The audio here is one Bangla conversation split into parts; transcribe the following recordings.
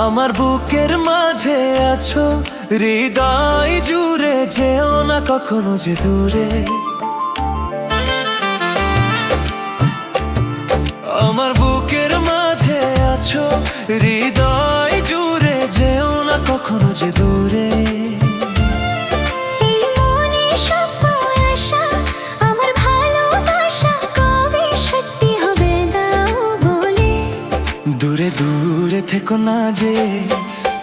আমার বুকের মাঝে আছো, হৃদয় জুড়ে যেও না কখনো যে দূরে। আমার বুকের মাঝে আছো, হৃদয় জুড়ে যেও না কখনো যে দূরে। দূরে দূরে থেকো না যে,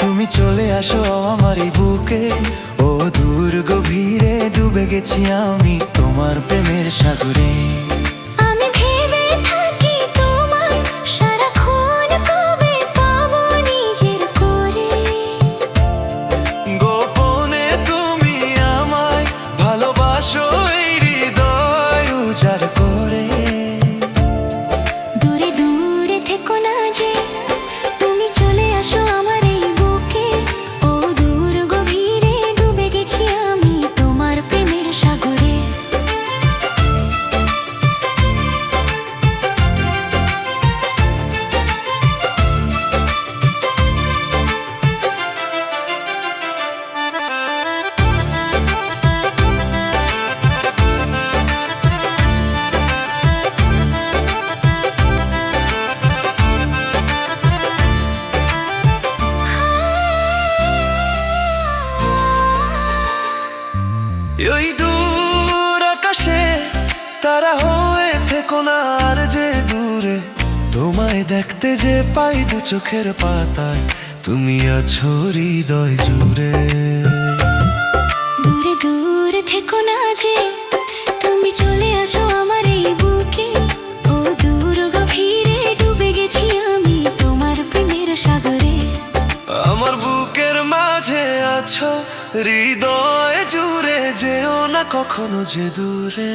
তুমি চলে আসো আমার এই বুকে। ও দূর গভীরে ডুবে গেছি আমি তোমার প্রেমের সাগরে। আমি ভেবে থাকি তোমায় সারাক্ষণ, কবে পাবো নিজের করে। গোপনে তুমি আমায় ভালোবাসো এই হৃদয় উজাড় করে। দূরে দূরে থেকো না যে, তুমি চলে আসো আমার এই বুকে। ও দূর গভীরে ডুবে গেছি আমি তোমার প্রেমের সাগরে। ওই দূর আকাশে তারা হয়ে থেকো না আর যে দূরে। তোমায় দেখতে যে পাই দু চোখের পাতায়, তুমি আছো হৃদয় জুড়ে। দূরে দূরে থেকো না যে, তুমি চলে আসো আমার এই বুকে। ও দূর গভীরে ডুবে গেছি আমি তোমার প্রেমের সাগরে। আমার বুকের মাঝে আছো, হৃদয় জুড়ে যেও না কখনো যে দূরে।